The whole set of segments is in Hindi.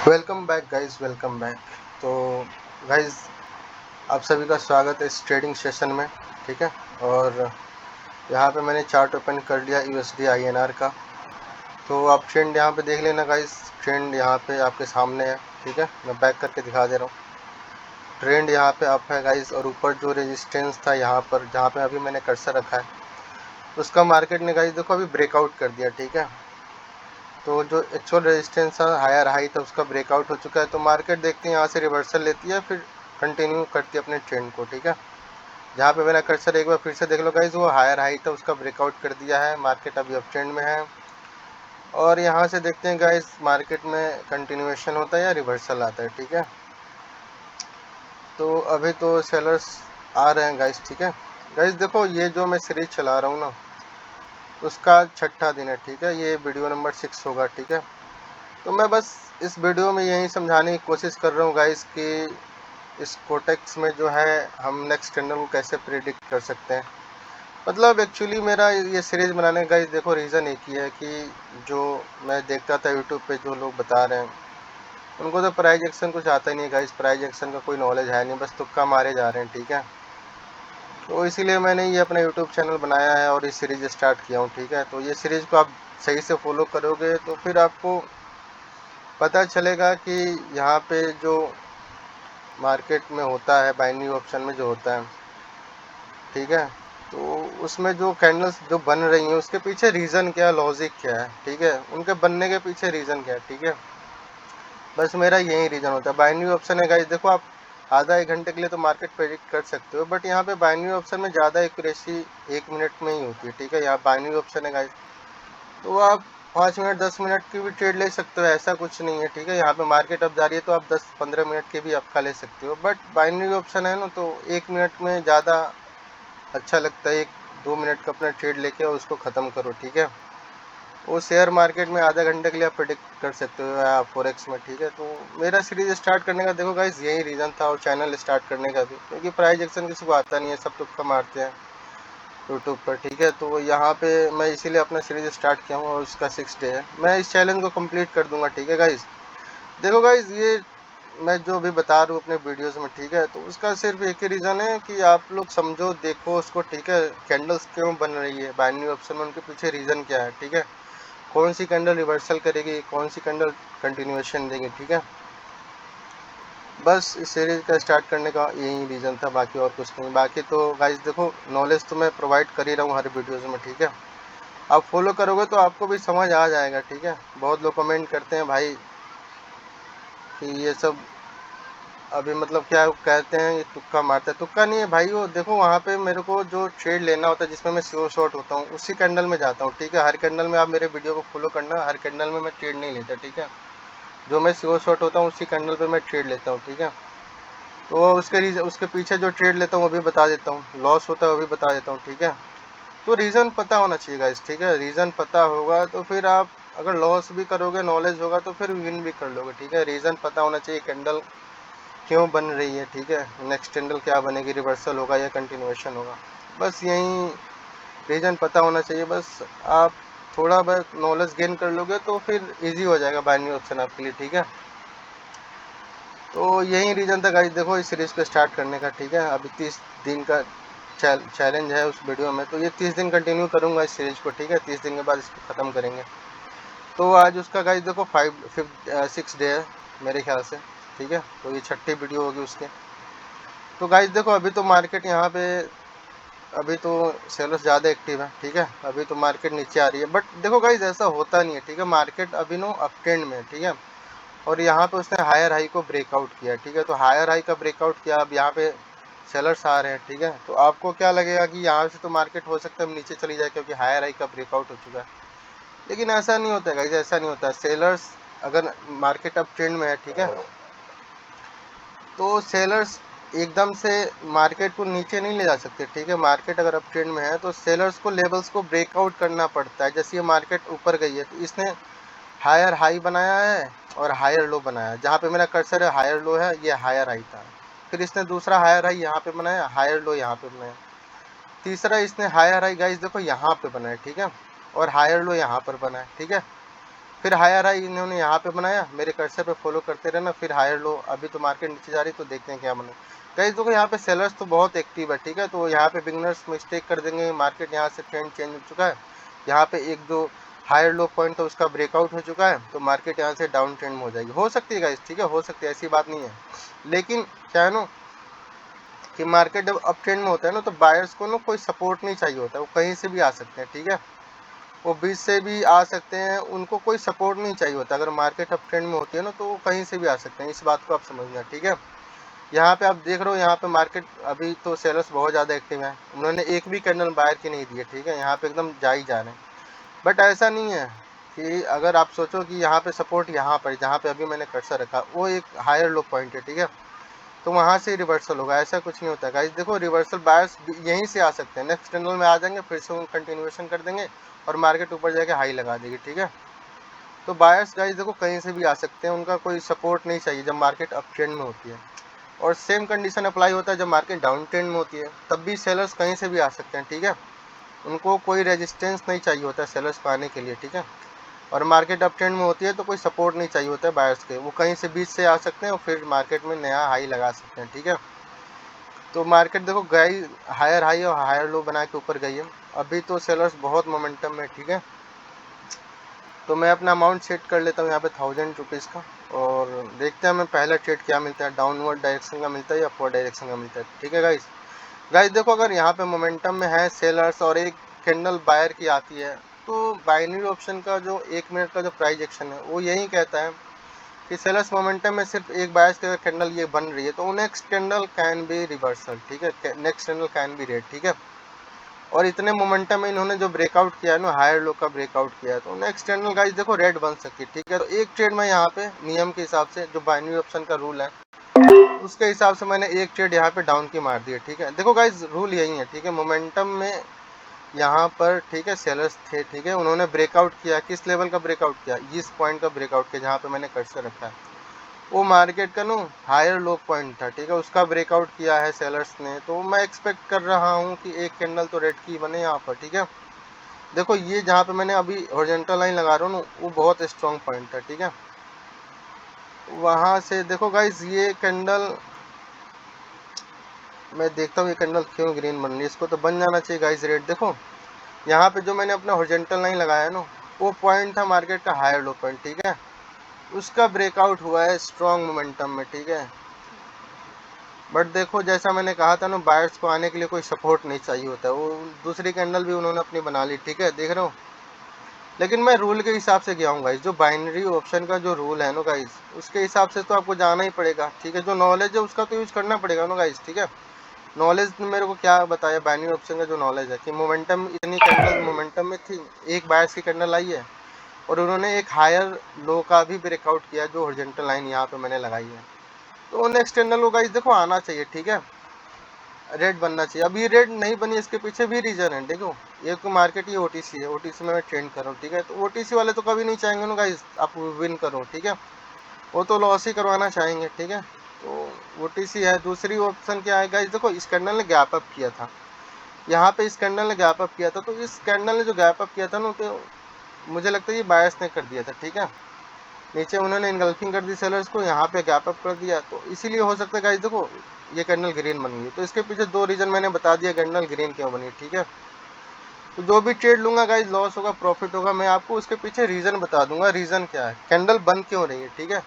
Welcome back guys, welcome back. तो गाइस, आप सभी का स्वागत है इस ट्रेडिंग सेशन में। ठीक है। और यहाँ पे मैंने चार्ट ओपन कर लिया यूएसडी आईएनआर का। तो आप ट्रेंड यहाँ पे देख लेना गाइस। ट्रेंड यहाँ पे आपके सामने है। ठीक है, मैं बैक करके दिखा दे रहा हूँ। ट्रेंड यहाँ पे अप है गाइस, और ऊपर जो रेजिस्टेंस था यहाँ पर, जहाँ पे अभी मैंने कर्सर रखा है, उसका मार्केट ने गाइस देखो अभी ब्रेकआउट कर दिया। ठीक है। तो जो एक्चुअल रेजिस्टेंस था, हायर हाई था, उसका ब्रेकआउट हो चुका है। तो मार्केट देखते हैं यहाँ से रिवर्सल लेती है, फिर कंटिन्यू करती है अपने ट्रेंड को। ठीक है। जहाँ पे मेरा कर्सर, एक बार फिर से देख लो गाइज, वो हायर हाई था, उसका ब्रेकआउट कर दिया है। मार्केट अभी अप ट्रेंड में है। और यहाँ से देखते हैं गाइज, मार्केट में कंटिन्यूएशन होता है या रिवर्सल आता है। ठीक है। तो अभी तो सेलर्स आ रहे हैं गाइज। ठीक है गाइज, देखो ये जो मैं सीरीज चला रहा हूँ ना, उसका छठा दिन है। ठीक है, ये वीडियो नंबर 6 होगा। ठीक है। तो मैं बस इस वीडियो में यही समझाने की कोशिश कर रहा हूँ गाइस कि इस कोटेक्स में जो है हम नेक्स्ट कैंडल को कैसे प्रिडिक्ट कर सकते हैं। मतलब एक्चुअली मेरा ये सीरीज बनाने का गाइस देखो रीज़न एक ही है कि जो मैं देखता था यूट्यूब पे, जो लोग बता रहे हैं उनको तो प्राइज एक्शन कुछ आता ही नहीं गाइस। प्राइज एक्शन का कोई नॉलेज है नहीं, बस तुक्का मारे जा रहे हैं। ठीक है। तो इसीलिए मैंने ये अपना यूट्यूब चैनल बनाया है और ये सीरीज स्टार्ट किया हूँ। ठीक है। तो ये सीरीज को आप सही से फॉलो करोगे तो फिर आपको पता चलेगा कि यहाँ पे जो मार्केट में होता है, बाइनरी ऑप्शन में जो होता है, ठीक है, तो उसमें जो कैंडल्स जो बन रही हैं उसके पीछे रीज़न क्या है, लॉजिक क्या है। ठीक है, उनके बनने के पीछे रीज़न क्या है। ठीक है, बस मेरा यही रीज़न होता है। बाइनरी ऑप्शन है गाइस, देखो आप आधा एक घंटे के लिए तो मार्केट प्रेडिक्ट कर सकते हो, बट यहाँ पे बाइनरी ऑप्शन में ज़्यादा एक्यूरेसी 1 मिनट में ही होती है। ठीक है, यहाँ बाइनरी ऑप्शन है गाइस, तो आप 5 मिनट 10 मिनट की भी ट्रेड ले सकते हो, ऐसा कुछ नहीं है। ठीक है, यहाँ पे मार्केट अब जा रही है तो आप 10-15 मिनट के भी आपका ले सकते हो, बट बाइनरी ऑप्शन है ना, तो 1 मिनट में ज़्यादा अच्छा लगता है। 1-2 मिनट का अपना ट्रेड लेके और उसको ख़त्म करो। ठीक है, वो शेयर मार्केट में आधा घंटे के लिए आप प्रेडिक्ट कर सकते हो या फॉरेक्स में। ठीक है, तो मेरा सीरीज स्टार्ट करने का देखो गाइस यही रीज़न था, और चैनल स्टार्ट करने का भी, क्योंकि प्राइस एक्शन किसी को आता नहीं है, सब तुक्का मारते हैं यूट्यूब पर। ठीक है, तो यहाँ पे मैं इसीलिए अपना सीरीज स्टार्ट किया हूँ, और उसका 6 डे है। मैं इस चैलेंज को कंप्लीट कर दूंगा। ठीक है गाइज, देखो गाइज, ये मैं जो भी बता रहा हूँ अपने वीडियोस में, ठीक है, तो उसका सिर्फ एक ही रीज़न है कि आप लोग समझो, देखो उसको। ठीक है, कैंडल्स क्यों बन रही है बाइनरी ऑप्शन में, उनके पीछे रीज़न क्या है। ठीक है, कौन सी कैंडल रिवर्सल करेगी, कौन सी कैंडल कंटिन्यूएशन देगी। ठीक है, बस इस सीरीज का स्टार्ट करने का यही रीज़न था, बाकी और कुछ नहीं। बाकी तो गाइज देखो, नॉलेज तो मैं प्रोवाइड कर ही रहा हूँ हर वीडियोज़ में। ठीक है, आप फॉलो करोगे तो आपको भी समझ आ जाएगा। ठीक है, बहुत लोग कमेंट करते हैं भाई कि ये सब अभी मतलब क्या कहते हैं, ये तुक्का मारता है। तुक्का नहीं है भाई, वो देखो वहाँ पे मेरे को जो ट्रेड लेना होता है, जिसमें मैं श्योर शॉट होता हूँ, उसी कैंडल में जाता हूँ। ठीक है, हर कैंडल में आप मेरे वीडियो को फॉलो करना, हर कैंडल में मैं ट्रेड नहीं लेता। ठीक है, जो मैं श्योर शॉट होता हूँ उसी कैंडल पे मैं ट्रेड लेता हूँ। ठीक है, तो उसके पीछे जो ट्रेड लेता हूँ वो भी बता देता हूँ, लॉस होता है वो भी बता देता हूँ। ठीक है, तो रीज़न पता होना चाहिए गाइस। ठीक है, रीज़न पता होगा तो फिर आप अगर लॉस भी करोगे, नॉलेज होगा तो फिर विन भी कर लोगे। ठीक है, रीज़न पता होना चाहिए, कैंडल क्यों बन रही है। ठीक है, नेक्स्ट कैंडल क्या बनेगी, रिवर्सल होगा या कंटिन्यूएशन होगा, बस यही रीज़न पता होना चाहिए। बस आप थोड़ा बहुत नॉलेज गेन कर लोगे तो फिर इजी हो जाएगा बाइनरी ऑप्शन आपके लिए। ठीक है, तो यही रीज़न था गाइस, देखो इस सीरीज़ को स्टार्ट करने का। ठीक है, अभी 30 दिन का चैलेंज है उस वीडियो में, तो ये 30 दिन कंटिन्यू करूँगा इस सीरीज़ को। ठीक है, 30 दिन के बाद इसको ख़त्म करेंगे। तो आज उसका गाइस देखो 6 डे है मेरे ख्याल से। ठीक है, तो ये छठी वीडियो होगी उसके। तो गाइस देखो, अभी तो मार्केट यहाँ पे, अभी तो सेलर्स ज़्यादा एक्टिव है। ठीक है, अभी तो मार्केट नीचे आ रही है, बट देखो गाइस ऐसा होता नहीं है। ठीक है, मार्केट अभी नो अप ट्रेंड में है। ठीक है, और यहाँ पे उसने हायर हाई को ब्रेकआउट किया। ठीक है, तो हायर हाई का ब्रेकआउट किया, अब यहाँ पे सेलर्स आ रहे हैं। ठीक है, तो आपको क्या लगेगा कि यहाँ से तो मार्केट हो सकता है नीचे चली जाए, क्योंकि हायर हाई का ब्रेकआउट हो चुका है, लेकिन ऐसा नहीं होता है गाइस, ऐसा नहीं होता है। सेलर्स, अगर मार्केट अप ट्रेंड में है, ठीक है, तो सेलर्स एकदम से मार्केट को नीचे नहीं ले जा सकते। ठीक है, मार्केट अगर अप ट्रेंड में है तो सेलर्स को लेवल्स को ब्रेकआउट करना पड़ता है। जैसे ये मार्केट ऊपर गई है तो इसने हायर हाई बनाया है और हायर लो बनाया है। जहाँ पे मेरा कर्सर है हायर लो है, ये हायर हाई था। फिर इसने दूसरा हायर हाई यहाँ पे बनाया, हायर लो यहाँ पे बनाया। तीसरा इसने हायर हाई गाइस देखो यहाँ पे बनाया। ठीक है, और हायर लो यहाँ पर बनाया। ठीक है, फिर हायर हाई इन्होंने यहाँ पे बनाया, मेरे कर्सर पे फॉलो करते रहना, फिर हायर लो। अभी तो मार्केट नीचे जा रही तो देखते हैं क्या बने। गाइस देखो यहाँ पे सेलर्स तो बहुत एक्टिव है, ठीक है। तो यहाँ पे बिगनर्स मिस्टेक कर देंगे, मार्केट यहाँ से ट्रेंड चेंज हो चुका है, यहाँ पे एक दो हायर लो पॉइंट तो उसका ब्रेकआउट हो चुका है, तो मार्केट यहाँ से डाउन ट्रेंड में हो जाएगी। हो सकती है गाइस, ठीक है, हो सकती है, ऐसी बात नहीं है। लेकिन क्या है ना कि मार्केट जब अप ट्रेंड में होता है ना, तो बायर्स को ना कोई सपोर्ट नहीं चाहिए होता है, वो कहीं से भी आ सकते हैं, ठीक है। वो बीच से भी आ सकते हैं, उनको कोई सपोर्ट नहीं चाहिए होता। अगर मार्केट अप ट्रेंड में होती है ना, तो वो कहीं से भी आ सकते हैं, इस बात को आप समझना, ठीक है। यहाँ पे आप देख रहे हो, यहाँ पे मार्केट अभी तो सेलर्स बहुत ज़्यादा एक्टिव हैं, उन्होंने एक भी कैंडल बायर की नहीं दी है, ठीक है। यहाँ पे एकदम जा ही जा रहे हैं। बट ऐसा नहीं है कि अगर आप सोचो कि यहाँ पे सपोर्ट, यहाँ पर जहाँ पे अभी मैंने कर्सर रखा, वो एक हायर लो पॉइंट है, ठीक है, तो वहाँ से रिवर्सल होगा, ऐसा कुछ नहीं होता गाइस। देखो रिवर्सल बायर्स यहीं से आ सकते हैं, नेक्स्ट कैंडल में आ जाएंगे, फिर से वो कंटिन्यूएशन कर देंगे और मार्केट ऊपर जाके हाई लगा देगी, ठीक है। तो बायर्स गाइस देखो कहीं से भी आ सकते हैं, उनका कोई सपोर्ट नहीं चाहिए जब मार्केट अप ट्रेंड में होती है। और सेम कंडीशन अप्लाई होता है जब मार्केट डाउन ट्रेंड में होती है, तब भी सेलर्स कहीं से भी आ सकते हैं, ठीक है। उनको कोई रेजिस्टेंस नहीं चाहिए होता है सेलर्स को आने के लिए, ठीक है। और मार्केट अप ट्रेंड में होती है तो कोई सपोर्ट नहीं चाहिए होता है बायर्स के, वो कहीं से बीच से आ सकते हैं और फिर मार्केट में नया हाई लगा सकते हैं, ठीक है। तो मार्केट देखो गई हायर हाई और हायर लो बना के ऊपर गई है, अभी तो सेलर्स बहुत मोमेंटम में, ठीक है। तो मैं अपना अमाउंट सेट कर लेता हूँ यहाँ पे 1000 रुपीज़ का, और देखते हैं हमें पहला ट्रेड क्या मिलता है, डाउनवर्ड डायरेक्शन का मिलता है या अपवर्ड डायरेक्शन का मिलता है, ठीक है गाइस। गाइस देखो अगर यहाँ पे मोमेंटम में है सेलर्स और एक कैंडल बायर की आती है, तो बाइनरी ऑप्शन का जो 1 मिनट का जो प्राइस एक्शन है वो यही कहता है कि सेलर्स मोमेंटम में सिर्फ एक बायर्स की कैंडल ये बन रही है, तो next candle can be reversal, ठीक है, next candle can be red, ठीक है। और इतने मोमेंटम में इन्होंने जो ब्रेकआउट किया है ना, हायर लो का ब्रेकआउट किया है, तो नेक्स्ट कैंडल गाइस देखो रेड बन सकती है, ठीक है। तो एक ट्रेड में यहाँ पे नियम के हिसाब से जो बाइनरी ऑप्शन का रूल है उसके हिसाब से मैंने एक ट्रेड यहाँ पे डाउन की मार दी है, ठीक है। देखो गाइस रूल यही है, ठीक है, मोमेंटम में यहाँ पर, ठीक है, सेलर्स थे, ठीक है, उन्होंने ब्रेकआउट किया, किस लेवल का ब्रेकआउट किया, इस पॉइंट का ब्रेकआउट किया जहाँ पे मैंने कर्सर रखा है, वो मार्केट का नो हायर लो पॉइंट था, ठीक है, उसका ब्रेकआउट किया है सेलर्स ने। तो मैं एक्सपेक्ट कर रहा हूँ कि एक कैंडल तो रेड की बने यहाँ पर, ठीक है। देखो ये जहाँ पे मैंने अभी हॉरिजॉन्टल लाइन लगा रहा हूँ ना, वो बहुत स्ट्रॉन्ग पॉइंट है, ठीक है। वहाँ से देखो गाइस ये कैंडल, मैं देखता हूँ ये कैंडल क्यों ग्रीन बन रही है, इसको तो बन जाना चाहिए गाइस रेड। देखो यहाँ पे जो मैंने अपना हॉरिजॉन्टल लाइन लगाया है ना, वो पॉइंट था मार्केट का हायर लो पॉइंट, ठीक है, उसका ब्रेकआउट हुआ है स्ट्रॉन्ग मोमेंटम में, ठीक है। बट देखो जैसा मैंने कहा था ना, बायर्स को आने के लिए कोई सपोर्ट नहीं चाहिए होता, वो दूसरी कैंडल भी उन्होंने अपनी बना ली, ठीक है, देख रहे हो। लेकिन मैं रूल के हिसाब से गया हूँ गाइस, जो बाइनरी ऑप्शन का जो रूल है ना गाइस, उसके हिसाब से तो आपको जाना ही पड़ेगा, ठीक है। जो नॉलेज है उसका तो यूज करना पड़ेगा ना गाइस, ठीक है। नॉलेज ने मेरे को क्या बताया, बाइनरी ऑप्शन का जो नॉलेज है कि मोमेंटम, इतनी कैंडल मोमेंटम में थी, एक बायर्स की कैंडल आई है और उन्होंने एक हायर लो का भी ब्रेकआउट किया जो हॉरिजॉन्टल लाइन यहाँ पे मैंने लगाई है, तो नेक्स्ट कैंडल को गाइस देखो आना चाहिए, ठीक है, रेड बनना चाहिए। अब ये रेड नहीं बनी, इसके पीछे भी रीजन है, देखो ये तो मार्केट, ये ओटीसी है, ओटीसी में मैं ट्रेंड कर रहा हूँ, ठीक है। तो ओटीसी वाले तो कभी नहीं चाहेंगे ना गाइस आप विन करो, ठीक है, वो तो लॉस ही करवाना चाहेंगे, ठीक है। तो ओटीसी है। दूसरी ऑप्शन क्या है गाइस, देखो इस कैंडल ने गैप अप किया था, यहाँ पे इस कैंडल ने गैप अप किया था, तो इस कैंडल ने जो गैप अप किया था ना, तो मुझे लगता है ये बायर्स ने कर दिया था, ठीक है। नीचे उन्होंने इनगल्फिंग कर दी सेलर्स को, यहाँ पे गैप अप कर दिया, तो इसीलिए हो सकता है गाइस देखो ये कैंडल ग्रीन बन गई। तो इसके पीछे दो रीजन मैंने बता दिया कैंडल ग्रीन क्यों बनी, ठीक है। तो जो भी ट्रेड लूंगा गाइस, लॉस होगा प्रॉफिट होगा, मैं आपको उसके पीछे रीजन बता दूंगा, रीजन क्या है, कैंडल बन क्यों रही है, ठीक है।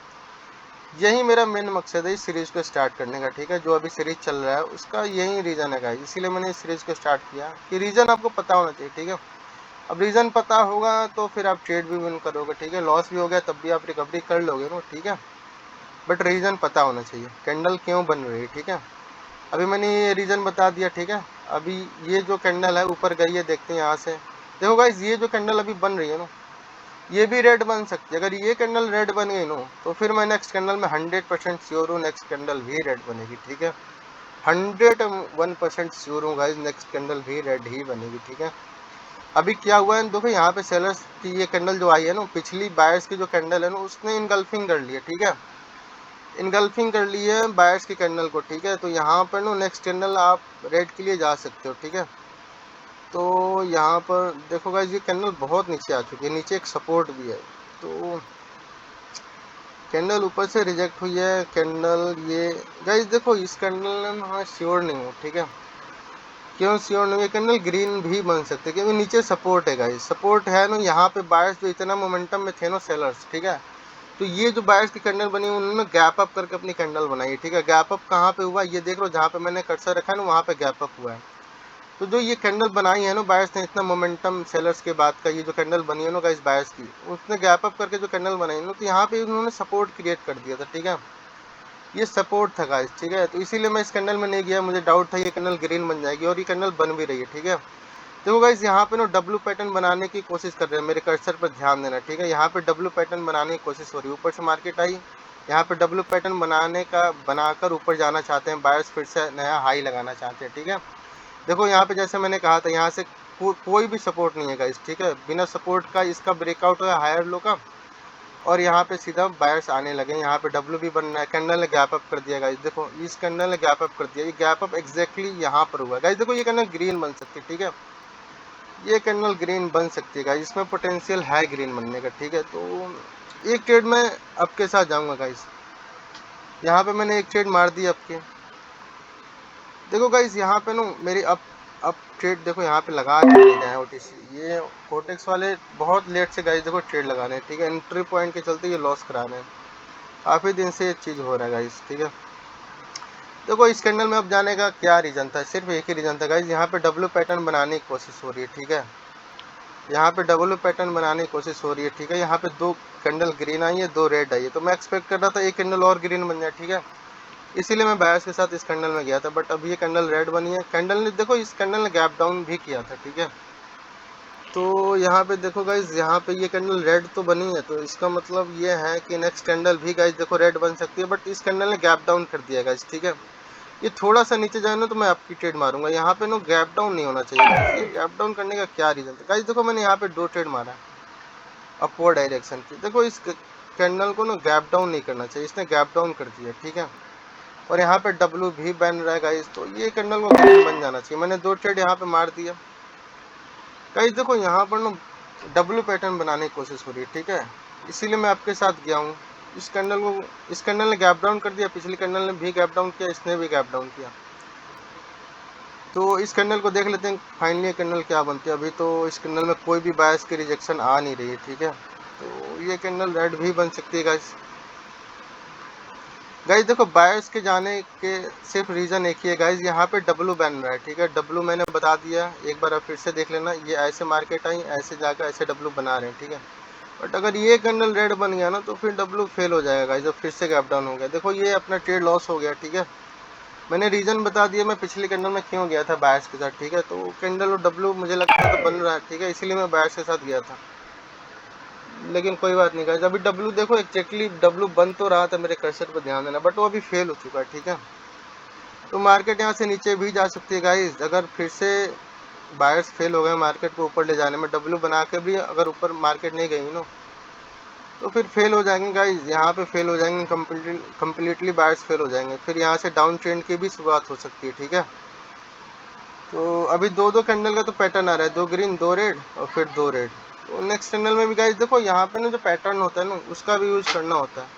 यही मेरा मेन मकसद है इस सीरीज को स्टार्ट करने का, ठीक है। जो अभी सीरीज चल रहा है उसका यही रीजन है गाइस, इसीलिए मैंने इस सीरीज को स्टार्ट किया कि रीजन आपको पता होना चाहिए, ठीक है। अब रीजन पता होगा तो फिर आप ट्रेड भी विन करोगे, ठीक है। लॉस भी हो गया तब भी आप रिकवरी कर लोगे ना, ठीक है। बट रीज़न पता होना चाहिए कैंडल क्यों बन रही है, ठीक है। अभी मैंने ये रीज़न बता दिया, ठीक है। अभी ये जो कैंडल है ऊपर गई है, देखते हैं यहाँ से। देखो गाइस ये जो कैंडल अभी बन रही है ना, ये भी रेड बन सकती है। अगर ये कैंडल रेड बन गई ना, तो फिर मैं नेक्स्ट कैंडल में 100% श्योर हूँ नेक्स्ट कैंडल भी रेड बनेगी, ठीक है। 101% श्योर हूँ गाइस नेक्स्ट कैंडल भी रेड ही बनेगी, ठीक है। अभी क्या हुआ है देखो, यहाँ पे सेलर्स की ये कैंडल जो आई है ना, पिछली बायर्स की जो कैंडल है ना, उसने इनगल्फिंग कर ली है, ठीक है। इनगल्फिंग कर ली है बायर्स की कैंडल को, ठीक है। तो यहाँ पर ना नेक्स्ट कैंडल आप रेड के लिए जा सकते हो, ठीक है। तो यहाँ पर देखो गाइस ये कैंडल बहुत नीचे आ चुकी है, नीचे एक सपोर्ट भी है, तो कैंडल ऊपर से रिजेक्ट हुई है कैंडल। ये गाइस देखो इस कैंडल में हाँ श्योर नहीं हूँ, ठीक है। क्यों श्योर नहीं है? कैंडल ग्रीन भी बन सकते क्योंकि नीचे सपोर्ट है गाइस, सपोर्ट है ना। यहाँ पे बायर्स जो इतना मोमेंटम में थे ना सेलर्स, ठीक है। तो ये जो बायर्स की कैंडल बनी उन्होंने गैप अप करके अपनी कैंडल बनाई, ठीक है। गैप अप कहाँ पे हुआ ये देख लो, जहाँ पे मैंने कर्सर रखा है ना वहाँ पे गैप अप हुआ है। तो जो ये कैंडल बनाई है ना बायर्स ने, इतना मोमेंटम सेलर्स के बाद का ये जो कैंडल बनी है ना गाइस बायर्स की, उसने गैप अप करके जो कैंडल बनाई ना, तो यहाँ पे उन्होंने सपोर्ट क्रिएट कर दिया था, ठीक है। ये सपोर्ट था गाइस, ठीक है। तो इसीलिए मैं इस कैंडल में नहीं गया, मुझे डाउट था ये कैंडल ग्रीन बन जाएगी, और ये कैंडल बन भी रही है, ठीक है। देखो गाइस यहाँ पे ना डब्लू पैटर्न बनाने की कोशिश कर रहे हैं, मेरे कर्सर पर ध्यान देना, ठीक है। यहाँ पे डब्लू पैटर्न बनाने की कोशिश हो रही है, ऊपर से मार्केट आई, यहाँ पे डब्लू पैटर्न बनाकर ऊपर जाना चाहते हैं बायर्स, फिर से नया हाई लगाना चाहते हैं, ठीक है। देखो यहाँ पे जैसे मैंने कहा था, यहाँ से कोई भी सपोर्ट नहीं है गाइस, ठीक है। बिना सपोर्ट का इसका ब्रेकआउट हुआ हायर लो का, और यहाँ पे सीधा बायर्स आने लगे। यहाँ पे डब्ल्यू भी बन रहा है, कैंडल ने गैप अप कर दिया गाइस। देखो इस कैंडल ने गैप अप कर दिया, ये गैप अप एग्जैक्टली यहाँ पर हुआ गाइस। देखो ये कैंडल ग्रीन बन सकती है, ठीक है। ये कैंडल ग्रीन बन सकती है गाइस, इसमें पोटेंशियल है ग्रीन बनने का, ठीक है। तो एक ट्रेड में आपके साथ जाऊंगा गाइस, यहाँ पे मैंने एक ट्रेड मार दी आपके। देखो गाइस यहाँ पे ना मेरी अब ट्रेड देखो यहाँ पे लगा के ले जाए ओटीसी, ये कोटेक्स वाले बहुत लेट से गाइस देखो ट्रेड लगा रहे हैं, ठीक है। एंट्री पॉइंट के चलते ये लॉस करा रहे हैं, काफ़ी दिन से ये चीज़ हो रहा है गाइस, ठीक है। देखो इस कैंडल में अब जाने का क्या रीज़न था, सिर्फ एक ही रीज़न था गाइस, यहाँ पे डब्ल्यू पैटर्न बनाने की कोशिश हो रही है, ठीक है। यहाँ पे डब्ल्यू पैटर्न बनाने की कोशिश हो रही है, ठीक है। यहाँ पे 2 कैंडल ग्रीन आई है, 2 रेड आई है, तो मैं एक्सपेक्ट कर रहा था एक कैंडल और ग्रीन बन जाए, ठीक है। इसीलिए मैं बायर्स के साथ इस कैंडल में गया था, बट अब ये कैंडल रेड बनी है। कैंडल ने देखो इस कैंडल ने गैप डाउन भी किया था, ठीक है। तो यहाँ पे देखो गाइज, यहाँ पे ये कैंडल रेड तो बनी है, तो इसका मतलब ये है कि नेक्स्ट कैंडल भी गाइज देखो रेड बन सकती है, बट इस कैंडल ने गैप डाउन कर दिया गाइज, ठीक है। ये थोड़ा सा नीचे जाए ना तो मैं आपकी ट्रेड मारूंगा, यहाँ पे ना गैप डाउन नहीं होना चाहिए guys। ये गैप डाउन करने का क्या रीजन था गाइज? देखो मैंने यहाँ पे 2 ट्रेड मारा अपवर्ड डायरेक्शन की। देखो इस कैंडल को ना गैप डाउन नहीं करना चाहिए, इसने गैप डाउन कर दिया, ठीक है। और यहाँ पे डब्ल्यू भी बन रहा है गाइज, तो ये कैंडल को ग्रीन बन जाना चाहिए। मैंने 2 ट्रेड यहाँ पे मार दिया गाइज। देखो यहाँ पर ना डब्ल्यू पैटर्न बनाने की कोशिश हो रही है, ठीक है। इसीलिए मैं आपके साथ गया हूँ। इस कैंडल ने गैप डाउन कर दिया, पिछली कैंडल ने भी गैप डाउन किया, इसने भी गैप डाउन किया। तो इस कैंडल को देख लेते हैं फाइनली ये कैंडल क्या बनती है। अभी तो इस कैंडल में कोई भी बायस की रिजेक्शन आ नहीं रही है, ठीक है। तो ये कैंडल रेड भी बन सकती है गाइस। गाइस देखो बायर्स के जाने के सिर्फ रीज़न एक ही है गाइस, यहाँ पे डब्लू बन रहा है, ठीक है। डब्लू मैंने बता दिया, एक बार आप फिर से देख लेना। ये ऐसे मार्केट आई, ऐसे जाकर ऐसे डब्लू बना रहे हैं, ठीक है। बट अगर ये कैंडल रेड बन गया ना तो फिर डब्लू फेल हो जाएगा गाइस, जब फिर से गैप डाउन हो गया। देखो ये अपना ट्रेड लॉस हो गया, ठीक है। मैंने रीज़न बता दिया मैं पिछली कैंडल में क्यों गया था बायर्स के साथ, ठीक है। तो कैंडल और डब्लू मुझे लगता था बन रहा है, ठीक है, इसीलिए मैं बायर्स के साथ गया था। लेकिन कोई बात नहीं गाइस, अभी डब्लू देखो एक्जैक्टली डब्लू बन तो रहा था, मेरे कर्सर पर ध्यान देना, बट वो अभी फेल हो चुका है, ठीक है। तो मार्केट यहाँ से नीचे भी जा सकती है गाइस, अगर फिर से बायर्स फेल हो गए मार्केट को ऊपर ले जाने में। डब्लू बना के भी अगर ऊपर मार्केट नहीं गई ना तो फिर फेल हो जाएंगे गाइस, यहाँ पे फेल हो जाएंगे, कम्प्लीटली बायर्स फेल हो जाएंगे। फिर यहाँ से डाउन ट्रेंड की भी शुरुआत हो सकती है, ठीक है। तो अभी 2-2 कैंडल का तो पैटर्न आ रहा है, 2 ग्रीन 2 रेड और फिर 2 रेड। तो नेक्स्ट कैंडल में भी गाइस देखो यहाँ पे ना जो पैटर्न होता है ना उसका भी यूज करना होता है।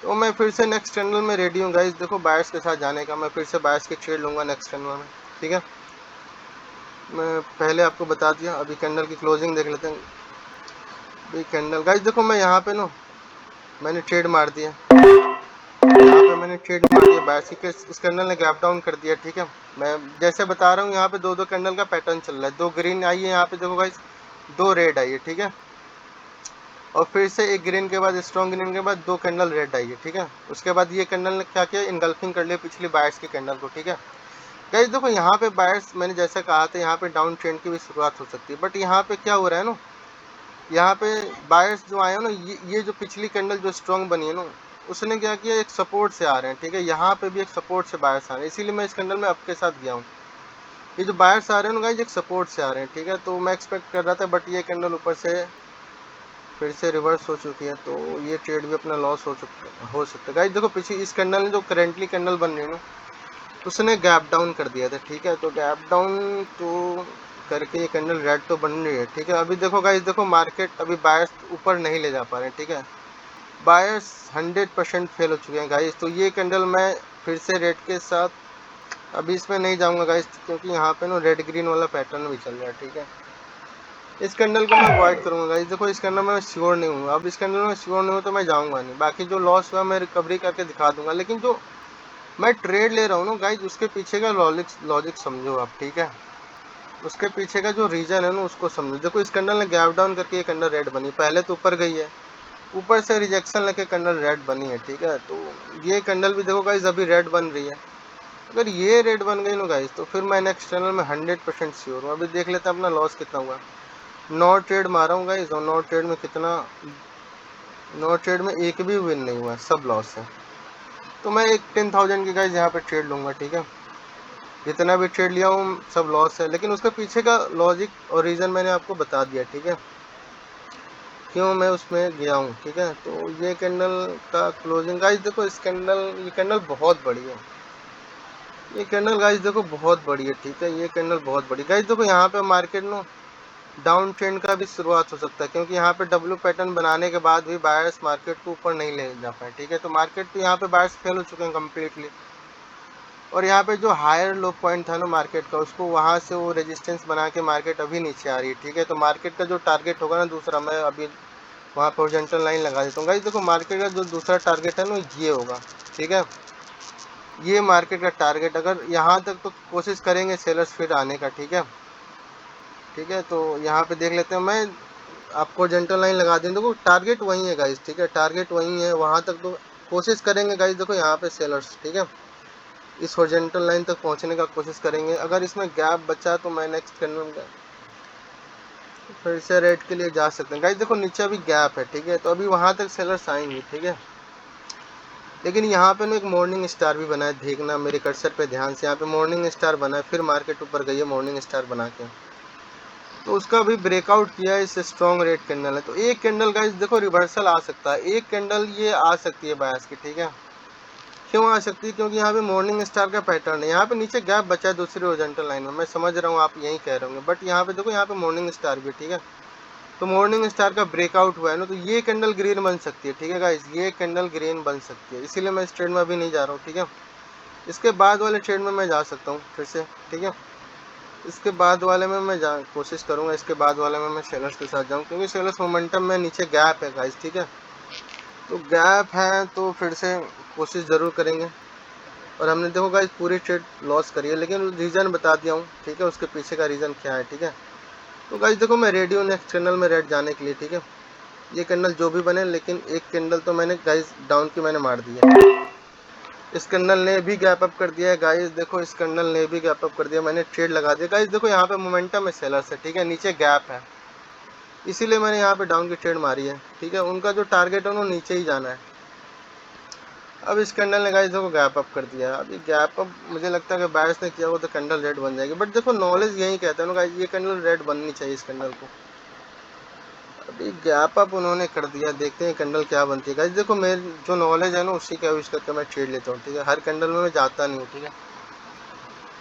तो मैं फिर से नेक्स्ट कैंडल में रेडी हूँ गाइस, देखो बायर्स के साथ जाने का। मैं फिर से बायर्स की ट्रेड लूँगा नेक्स्ट कैंडल में, ठीक है। मैं पहले आपको बता दिया, अभी कैंडल की क्लोजिंग देख लेते हैं। अभी कैंडल गाइस देखो मैं यहाँ पे ना मैंने ट्रेड मार दिया, यहाँ पे मैंने ट्रेड मार दिया बायर्स की, इस कैंडल ने गैप डाउन कर दिया, ठीक है। मैं जैसे बता रहा हूँ यहाँ पे 2-2 कैंडल का पैटर्न चल रहा है, 2 ग्रीन आई है यहाँ पे देखो गाइस, 2 रेड आई है, ठीक है। और फिर से एक ग्रीन के बाद स्ट्रॉन्ग ग्रीन के बाद 2 कैंडल रेड आई है, ठीक है। उसके बाद ये कैंडल ने क्या किया, इनगल्फिंग कर लिया पिछली बायर्स की कैंडल को, ठीक है। गाइस देखो यहाँ पे बायर्स मैंने जैसा कहा था यहाँ पे डाउन ट्रेंड की भी शुरुआत हो सकती है, बट यहाँ पे क्या हो रहा है ना, यहाँ पे बायर्स जो आए हैं ना, ये जो पिछली कैंडल जो स्ट्रॉन्ग बनी है ना उसने क्या किया, एक सपोर्ट से आ रहे हैं, ठीक है। यहाँ पे भी एक सपोर्ट से बायर्स आ रहे हैं, इसीलिए मैं इस कैंडल में आपके साथ गया हूँ। ये जो बायर्स आ रहे हैं ना गाइस एक सपोर्ट से आ रहे हैं, ठीक है। तो मैं एक्सपेक्ट कर रहा था, बट ये कैंडल ऊपर से फिर से रिवर्स हो चुकी है, तो ये ट्रेड भी अपना लॉस हो सकता है गाइस। देखो पीछे इस कैंडल ने जो करेंटली कैंडल बन रही है ना उसने गैप डाउन कर दिया था, ठीक है। तो गैप डाउन तो करके ये कैंडल रेड तो बन रही है, ठीक है। अभी देखो गाइस, देखो मार्केट अभी बायर्स ऊपर नहीं ले जा पा रहे हैं, ठीक है। बायर्स 100% फेल हो चुके हैं गाइस। तो ये कैंडल मैं फिर से रेड के साथ अभी इसमें नहीं जाऊंगा गाइस, क्योंकि यहाँ पे ना रेड ग्रीन वाला पैटर्न भी चल रहा है, ठीक है। इस कैंडल को मैं अवॉइड करूंगा गाइस। देखो इस कैंडल में मैं श्योर नहीं हूँ, अब इस कैंडल में श्योर नहीं हूँ तो मैं जाऊंगा नहीं। बाकी जो लॉस हुआ मैं रिकवरी करके दिखा दूंगा, लेकिन जो मैं ट्रेड ले रहा हूँ ना गाइस, उसके पीछे का लॉजिक समझो आप, ठीक है। उसके पीछे का जो रीजन है ना उसको समझो। देखो इस कैंडल ने गैप डाउन करके ये कैंडल रेड बनी, पहले तो ऊपर गई है, ऊपर से रिजेक्शन लेके कैंडल रेड बनी है, ठीक है। तो ये कैंडल भी देखो गाइस अभी रेड बन रही है। अगर ये रेड बन गई ना गाइस तो फिर मैं नेक्स्ट कैंडल में 100% श्योर हूँ। अभी देख लेते हैं अपना लॉस कितना हुआ। 9 ट्रेड मारा हूँ गाइस, और 9 ट्रेड में कितना, 9 ट्रेड में एक भी विन नहीं हुआ, सब लॉस है। तो मैं एक 10,000 की गाइस यहाँ पे ट्रेड लूँगा, ठीक है। जितना भी ट्रेड लिया हूँ सब लॉस है, लेकिन उसके पीछे का लॉजिक और रीज़न मैंने आपको बता दिया, ठीक है, क्यों मैं उसमें गया हूँ, ठीक है। तो ये कैंडल का क्लोजिंग गाइस देखो, इस कैंडल, ये कैंडल बहुत बड़ी है, ये कैंडल गाइस देखो बहुत बड़ी है, ठीक है। ये कैंडल बहुत बड़ी गाइस देखो, यहाँ पे मार्केट नो डाउन ट्रेंड का भी शुरुआत हो सकता है, क्योंकि यहाँ पे डब्ल्यू पैटर्न बनाने के बाद भी बायर्स मार्केट को ऊपर नहीं ले जा पाए, ठीक है। तो मार्केट पे यहाँ पे बायर्स फेल हो चुके हैं कम्प्लीटली, और यहाँ पे जो हायर लो पॉइंट था ना मार्केट का, उसको वहाँ से वो रेजिस्टेंस बना के मार्केट अभी नीचे आ रही है, ठीक है। तो मार्केट का जो टारगेट होगा ना दूसरा, मैं अभी वहाँ पर हॉरिजॉन्टल लाइन लगा देता हूँ गाइस। देखो मार्केट का जो दूसरा टारगेट है ना ये होगा, ठीक है। ये मार्केट का टारगेट, अगर यहाँ तक तो कोशिश करेंगे सेलर्स फिर आने का, ठीक है, ठीक है। तो यहाँ पे देख लेते हैं, मैं आपको हॉरिजॉन्टल लाइन लगा दें। देखो टारगेट वही है गाइस, ठीक है, टारगेट वही है, वहाँ तक तो कोशिश करेंगे गाइस। देखो यहाँ पे सेलर्स, ठीक है, इस हॉरिजॉन्टल लाइन तक पहुँचने का कोशिश करेंगे। अगर इसमें गैप बचा तो मैं नेक्स्ट कैंडल फिर से रेड के लिए जा सकते हैं गाइस। देखो नीचे अभी गैप है, ठीक है, तो अभी वहाँ तक सेलर्स आएंगे, ठीक है। लेकिन यहाँ पे ना एक मॉर्निंग स्टार भी बना है, देखना मेरे कर्सर पे ध्यान से, यहाँ पे मॉर्निंग स्टार बना है, फिर मार्केट ऊपर गई है मॉर्निंग स्टार बना के, तो उसका भी ब्रेकआउट किया है, इस स्ट्रॉन्ग रेड कैंडल है। तो एक कैंडल गाइस देखो रिवर्सल आ सकता है, एक कैंडल ये आ सकती है बायस की, ठीक है। क्यों आ सकती है, क्योंकि यहाँ पे मॉर्निंग स्टार का पैटर्न है, यहाँ पे नीचे गैप बचा है दूसरी हॉरिजॉन्टल लाइन में, मैं समझ रहा हूँ आप यही कह रहे होंगे, बट यहाँ पे देखो यहाँ पे मॉर्निंग स्टार भी, ठीक है। तो मॉर्निंग स्टार का ब्रेकआउट हुआ है ना, तो ये कैंडल ग्रीन बन सकती है, ठीक है गाइस, ये कैंडल ग्रीन बन सकती है, इसीलिए मैं इस ट्रेड में अभी नहीं जा रहा हूँ, ठीक है। इसके बाद वाले ट्रेड में मैं जा सकता हूँ फिर से, ठीक है। इसके बाद वाले में मैं कोशिश करूँगा, इसके बाद वाले में मैं सेलर्स के साथ जाऊँ, क्योंकि सेलर्स मोमेंटम में नीचे गैप है गाइस, ठीक है। तो गैप है तो फिर से कोशिश ज़रूर करेंगे। और हमने देखो गाइस पूरी ट्रेड लॉस करी है, लेकिन रीज़न बता दिया हूँ, ठीक है, उसके पीछे का रीज़न क्या है, ठीक है। तो गाइस देखो मैं रेडी हूँ नेक्स्ट कैंडल में रेड जाने के लिए, ठीक है। ये कैंडल जो भी बने, लेकिन एक कैंडल तो मैंने गाइस डाउन की मैंने मार दी है। इस कैंडल ने भी गैप अप कर दिया है गाइस, देखो इस कैंडल ने भी गैप अप कर दिया, मैंने ट्रेड लगा दिया गाइस। देखो यहाँ पे मोमेंटम है सेलर्स है, ठीक है, नीचे गैप है, इसीलिए मैंने यहाँ पे डाउन की ट्रेड मारी है, ठीक है। उनका जो टारगेट है उन्होंने नीचे ही जाना है। अब इस कैंडल ने गाइस देखो गैप अप कर दिया है, अभी गैप अप मुझे लगता है कि बायर्स ने किया हो तो कैंडल रेड बन जाएगी, बट देखो नॉलेज यही कहता है ना गाइस, ये कैंडल रेड बननी चाहिए इस कैंडल को। अभी गैप अप उन्होंने कर दिया, देखते हैं कैंडल क्या बनती है गाइस। देखो मेरे जो नॉलेज है ना उसी का यूज़ करके मैं ट्रेड लेता हूँ, ठीक है। हर कैंडल में मैं जाता नहीं हूँ, ठीक है,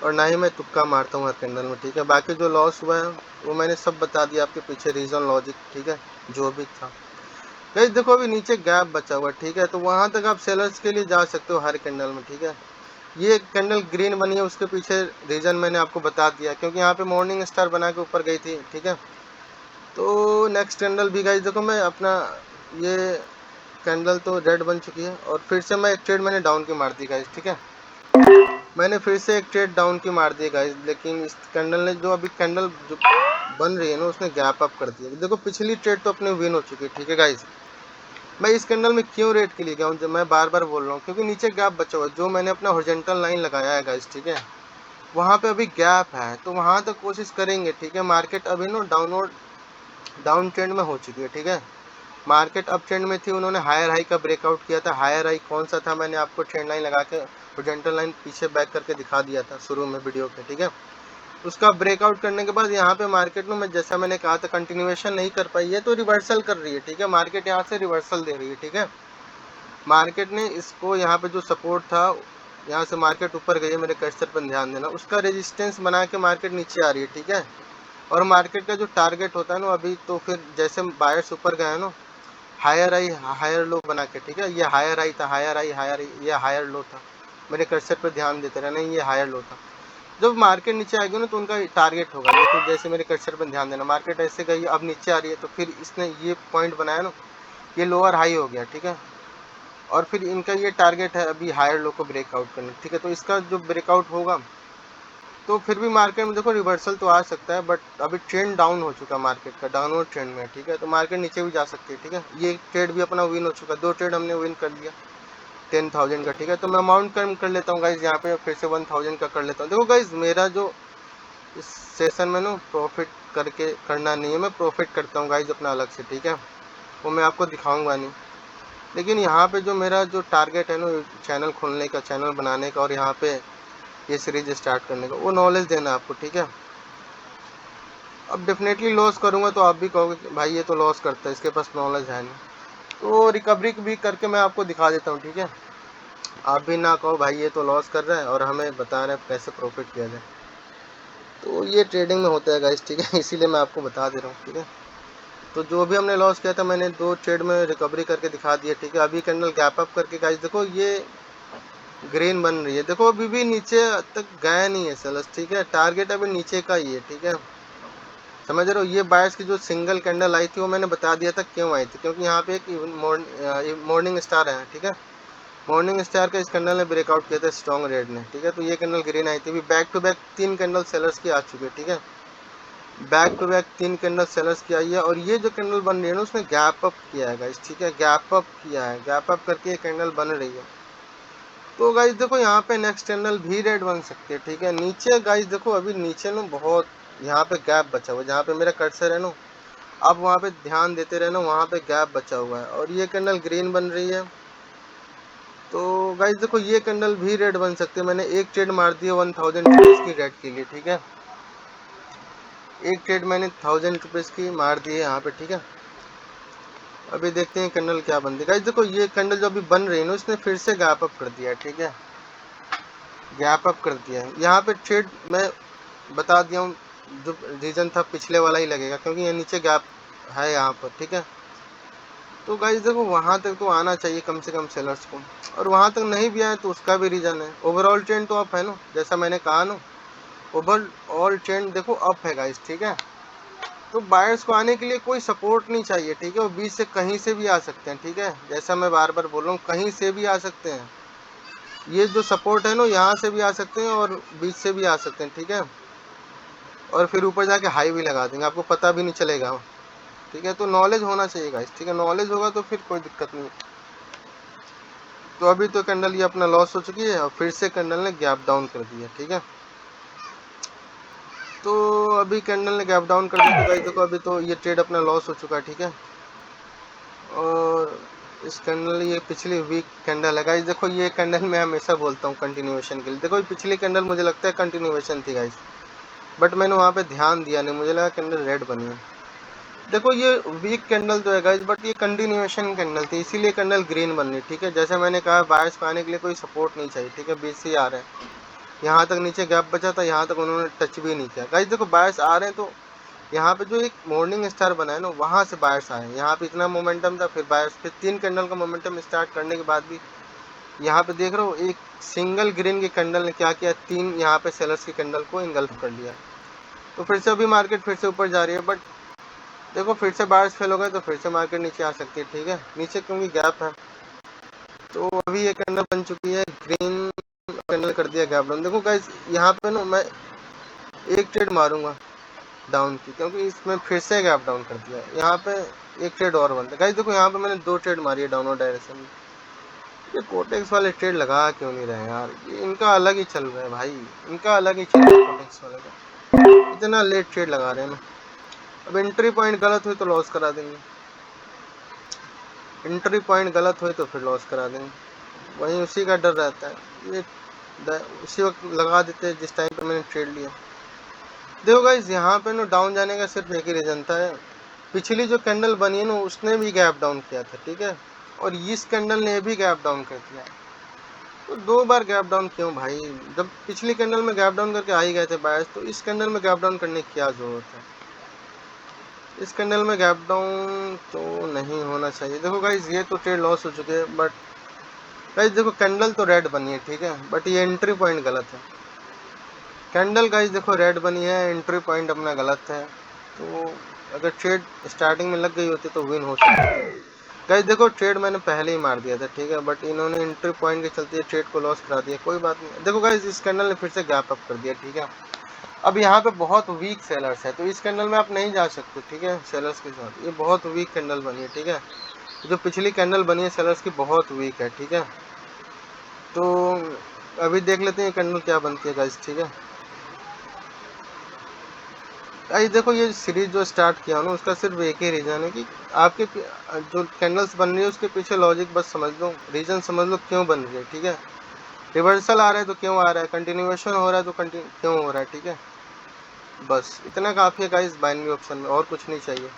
और ना ही मैं तुक्का मारता हूँ हर कैंडल में, ठीक है। बाकी जो लॉस हुआ है वो मैंने सब बता दिया आपके पीछे रीज़न लॉजिक, ठीक है, जो भी था गाइस। देखो अभी नीचे गैप बचा हुआ है, ठीक है, तो वहाँ तक आप सेलर्स के लिए जा सकते हो हर कैंडल में, ठीक है। ये कैंडल ग्रीन बनी है, उसके पीछे रीज़न मैंने आपको बता दिया, क्योंकि यहाँ पे मॉर्निंग स्टार बना के ऊपर गई थी, ठीक है। तो नेक्स्ट कैंडल भी गाइस देखो मैं अपना ये कैंडल तो रेड बन चुकी है, और फिर से मैं एक ट्रेड मैंने डाउन की मार दी गाइस, ठीक है। मैंने फिर से एक ट्रेड डाउन की मार दी गाइस, लेकिन इस कैंडल ने जो अभी कैंडल जो बन रही है ना उसने गैप अप कर दिया। देखो पिछली ट्रेड तो अपने विन हो चुकी है, ठीक है गाइस। मैं इस कैंडल में क्यों रेड के लिए गया हूँ, जब मैं बार बार बोल रहा हूँ, क्योंकि नीचे गैप बचा हुआ है, जो मैंने अपना हॉरिजॉन्टल लाइन लगाया है गाइस, ठीक है, वहाँ पे अभी गैप है, तो वहाँ तक कोशिश करेंगे, ठीक है। मार्केट अभी ना डाउन ट्रेंड में हो चुकी है, ठीक है। मार्केट अप ट्रेंड में थी, उन्होंने हायर हाई का ब्रेकआउट किया था। हायर हाई कौन सा था, मैंने आपको ट्रेंड लाइन लगा के हॉरिजॉन्टल लाइन पीछे बैक करके दिखा दिया था शुरू में वीडियो के, ठीक है। उसका ब्रेकआउट करने के बाद यहाँ पे मार्केट में मैं जैसा मैंने कहा था कंटिन्यूएशन नहीं कर पाई है, तो रिवर्सल कर रही है, ठीक है। मार्केट यहाँ से रिवर्सल दे रही है, ठीक है। मार्केट ने इसको यहाँ पे जो सपोर्ट था, यहाँ से मार्केट ऊपर गई है, मेरे कर्सर पर ध्यान देना, उसका रेजिस्टेंस बना के मार्केट नीचे आ रही है, ठीक है। और मार्केट का जो टारगेट होता है ना अभी, तो फिर जैसे बायर्स ऊपर गए ना, हायर आई हायर लो बना के, ठीक है, ये हायर आई था, हायर आई हायर, ये हायर लो था, मेरे कर्सर पर ध्यान देते रहना, ये हायर लो था। जब मार्केट नीचे आएगी ना तो उनका टारगेट होगा, देखो जैसे मेरे कर्सर पर ध्यान देना, मार्केट ऐसे गई, अब नीचे आ रही है, तो फिर इसने ये पॉइंट बनाया ना, ये लोअर हाई हो गया, ठीक है, और फिर इनका ये टारगेट है अभी हायर लो को ब्रेकआउट करना, ठीक है। तो इसका जो ब्रेकआउट होगा तो फिर भी मार्केट में देखो रिवर्सल तो आ सकता है, बट अभी ट्रेंड डाउन हो चुका है, मार्केट का डाउनवर्ड ट्रेंड में, ठीक है, तो मार्केट नीचे भी जा सकती है, ठीक है। ये ट्रेड भी अपना विन हो चुका है, 2 ट्रेड हमने विन कर लिया 10,000 का, ठीक है। तो मैं अमाउंट कम कर लेता हूँ गाइज, यहाँ पे फिर से 1000 का कर लेता हूँ। देखो गाइज मेरा जो इस सेशन में ना प्रॉफिट करके करना नहीं है, मैं प्रॉफिट करता हूँ गाइज अपना अलग से, ठीक है, वो मैं आपको दिखाऊंगा नहीं। लेकिन यहाँ पे जो मेरा जो टारगेट है ना चैनल खोलने का, चैनल बनाने का, और यहाँ पे ये सीरीज स्टार्ट करने का, वो नॉलेज देना आपको, ठीक है। अब डेफिनेटली लॉस करूँगा तो आप भी कहोगे कि भाई ये तो लॉस करता है, इसके पास नॉलेज है नहीं, तो रिकवरी भी करके मैं आपको दिखा देता हूँ, ठीक है। आप भी ना कहो भाई ये तो लॉस कर रहा है और हमें बता रहे हैं कैसे प्रॉफिट किया जाए, तो ये ट्रेडिंग में होता है गाइस, ठीक है, इसीलिए मैं आपको बता दे रहा हूँ, ठीक है। तो जो भी हमने लॉस किया था मैंने 2 ट्रेड में रिकवरी करके दिखा दिया, ठीक है। अभी कैंडल गैप अप करके गाइस देखो ये ग्रीन बन रही है, देखो अभी भी नीचे तक गया नहीं है सेलर्स, ठीक है, टारगेट अभी नीचे का ही है, ठीक है, समझ रहे हो। ये बायर्स की जो सिंगल कैंडल आई थी वो मैंने बता दिया था क्यों आई थी, क्योंकि यहाँ पे एक मॉर्निंग स्टार है, ठीक है, मॉर्निंग स्टार का इस कैंडल ने ब्रेकआउट किया था स्ट्रॉन्ग रेड ने, ठीक है। तो ये कैंडल ग्रीन आई थी, अभी back to back 3 candle sellers की आ चुकी है, ठीक है, back to back 3 candle sellers की आई है, और ये जो कैंडल बन रही है ना उसने गैप अप किया है गाइस, ठीक है, गैप अप किया है, गैप अप करके ये कैंडल बन रही है। तो गाइस देखो यहाँ पे नेक्स्ट कैंडल भी रेड बन सकती है, ठीक है। नीचे गाइस देखो अभी नीचे ना बहुत यहाँ पे गैप बचा हुआ है, जहाँ पे मेरा कर्सर है ना, आप वहाँ पे ध्यान देते रहना, वहाँ पे गैप बचा हुआ है, और ये कैंडल ग्रीन बन रही है। तो गाइस देखो ये कैंडल भी रेड बन सकती है, मैंने एक ट्रेड मार दी है 1000 रुपीज़ की रेड के लिए, ठीक है, एक ट्रेड मैंने 1000 रुपीज़ की मार दी है यहाँ पे, ठीक है। अभी देखते हैं कैंडल क्या बनती है गाइस। देखो ये कैंडल जो अभी बन रही है ना उसने फिर से गैप अप कर दिया है, ठीक है, गैप अप कर दिया है। यहाँ पे ट्रेड मैं बता दिया हूँ, जो रीजन था पिछले वाला ही लगेगा, क्योंकि ये नीचे गैप है यहाँ पर, ठीक है। तो गाइस देखो वहाँ तक तो आना चाहिए कम से कम सेलर्स को, और वहाँ तक नहीं भी आए तो उसका भी रीजन है, ओवरऑल ट्रेंड तो अप है ना, जैसा मैंने कहा ना, ओवरऑल ट्रेंड देखो अप है गाइस, ठीक है। तो बायर्स को आने के लिए कोई सपोर्ट नहीं चाहिए, ठीक है, वो बीच से कहीं से भी आ सकते हैं, ठीक है, जैसा मैं बार बार बोल रहा हूँ कहीं से भी आ सकते हैं, ये जो सपोर्ट है ना यहाँ से भी आ सकते हैं और बीच से भी आ सकते हैं, ठीक है, और फिर ऊपर जाके हाई भी लगा देंगे, आपको पता भी नहीं चलेगा, ठीक है। तो नॉलेज होना चाहिए गाइस, ठीक है, नॉलेज होगा तो फिर कोई दिक्कत नहीं। तो अभी तो कैंडल ये अपना लॉस हो चुकी है और फिर से कैंडल ने गैप डाउन कर दिया, ठीक है। तो अभी कैंडल ने गैप डाउन कर दिया, तो गाइस देखो अभी तो ये ट्रेड अपना लॉस हो चुका है, ठीक है। और इस कैंडल, ये पिछली वीक कैंडल है गाइस, देखो ये कैंडल मैं हमेशा बोलता हूँ कंटिन्यूएशन के लिए, देखो पिछली कैंडल मुझे लगता है कंटिन्यूएशन थी गाइस, बट मैंने वहाँ पे ध्यान दिया नहीं, मुझे लगा कैंडल रेड बनी है। देखो ये वीक कैंडल तो है गाइस, बट ये कंटिन्यूएशन कैंडल थी, इसीलिए कैंडल ग्रीन बन रही, ठीक है। जैसे मैंने कहा बायर्स को आने के लिए कोई सपोर्ट नहीं चाहिए, ठीक है, बीच से आ रहे हैं, यहाँ तक नीचे गैप बचा था, यहाँ तक उन्होंने टच भी नहीं किया गाइस। देखो बायर्स आ रहे हैं तो यहाँ पे जो एक मॉर्निंग स्टार बना है ना वहाँ से बायर्स आए, यहाँ पे इतना मोमेंटम था, फिर बायर्स फिर 3 कैंडल का मोमेंटम स्टार्ट करने के बाद भी यहाँ पे देख रहे हो एक सिंगल ग्रीन की कैंडल ने क्या किया, 3 यहाँ पे सेलर्स की कैंडल को इंगल्फ कर लिया। तो फिर से अभी मार्केट फिर से ऊपर जा रही है, बट देखो फिर से बायर्स फेल हो गए तो फिर से मार्केट नीचे आ सकती है, ठीक है, नीचे क्योंकि गैप है। तो अभी ये कैंडल बन चुकी है ग्रीन, कैंडल कर दिया गैप डाउन। देखो गाइस यहाँ पे ना मैं एक ट्रेड मारूंगा डाउन की, क्योंकि इसमें फिर से गैप डाउन कर दिया, यहाँ पे एक ट्रेड और बनता है गाइस। देखो यहाँ पे मैंने 2 ट्रेड मारी है डाउनवर्ड डायरेक्शन में, ये कोटेक्स वाले ट्रेड लगा क्यों नहीं रहे यार, ये इनका अलग ही चल रहा है भाई, इनका अलग ही चल रहा है कोटेक्स वाले का, इतना लेट ट्रेड लगा रहे हैं ना। अब एंट्री पॉइंट गलत हुई तो लॉस करा देंगे, एंट्री पॉइंट गलत हुई तो फिर लॉस करा देंगे, वहीं उसी का डर रहता है, ये उसी वक्त लगा देते हैं जिस टाइम पे मैंने ट्रेड लिया। देखो गाइस यहाँ पे ना डाउन जाने का सिर्फ एक ही रीजन था, पिछली जो कैंडल बनी है ना उसने भी गैप डाउन किया था, ठीक है, और इस कैंडल ने भी गैप डाउन कर दिया। तो 2 बार गैप डाउन क्यों भाई, जब पिछली कैंडल में गैप डाउन करके आ ही गए थे बायर्स, तो इस कैंडल में गैप डाउन करने की क्या जरूरत है। इस कैंडल में गैप डाउन तो नहीं होना चाहिए। देखो गाइज ये तो ट्रेड लॉस हो चुके हैं, बट गाइज देखो कैंडल तो रेड बनी है, ठीक है, बट ये एंट्री पॉइंट गलत है। कैंडल गाइज देखो रेड बनी है, एंट्री पॉइंट अपना गलत है, तो अगर ट्रेड स्टार्टिंग में लग गई होती तो विन हो सकती है। गाइज देखो ट्रेड मैंने पहले ही मार दिया था, ठीक है, बट इन्होंने एंट्री पॉइंट के चलते ट्रेड को लॉस करा दिया। कोई बात नहीं। देखो गाइज इस कैंडल ने फिर से गैप अप कर दिया, ठीक है। अब यहाँ पे बहुत वीक सेलर्स है, तो इस कैंडल में आप नहीं जा सकते, ठीक है, सेलर्स के साथ। ये बहुत वीक कैंडल बनी है, ठीक है। जो पिछली कैंडल बनी है सेलर्स की बहुत वीक है, ठीक है। तो अभी देख लेते हैं कैंडल क्या बनती है गाइज, ठीक है। गाइस देखो ये सीरीज जो स्टार्ट किया ना उसका सिर्फ एक ही रीज़न है कि आपके जो कैंडल्स बन रही है उसके पीछे लॉजिक बस समझ लो, रीज़न समझ लो क्यों बन रही है, ठीक है। रिवर्सल आ रहा है तो क्यों आ रहा है, कंटिन्यूएशन हो रहा है तो क्यों हो रहा है, ठीक है। बस इतना काफ़ी है गाइस बाइनरी ऑप्शन में, और कुछ नहीं चाहिए।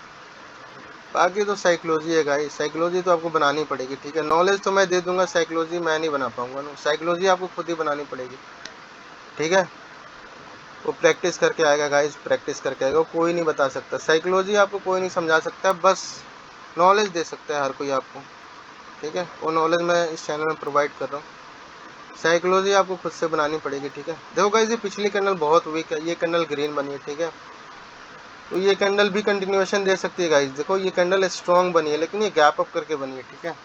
बाकी तो साइकोलॉजी है गाइस, साइकोलॉजी तो आपको बनानी पड़ेगी, ठीक है। नॉलेज तो मैं दे दूंगा, साइकोलॉजी मैं नहीं बना पाऊंगा ना, साइकोलॉजी आपको खुद ही बनानी पड़ेगी, ठीक है। वो प्रैक्टिस करके आएगा गाइस, प्रैक्टिस करके आएगा, वो कोई नहीं बता सकता। साइकोलॉजी आपको कोई नहीं समझा सकता, बस नॉलेज दे सकता है हर कोई आपको, ठीक है। वो नॉलेज मैं इस चैनल में प्रोवाइड कर रहा हूँ। साइकोलॉजी आपको खुद से बनानी पड़ेगी, ठीक है। देखो गाइस ये पिछली कैंडल बहुत वीक है, ये कैंडल ग्रीन बनी है, ठीक है। तो ये कैंडल भी कंटिन्यूएशन दे सकती है गाइस। देखो ये कैंडल स्ट्रॉन्ग बनी है, लेकिन ये गैप अप करके बनी है, ठीक है।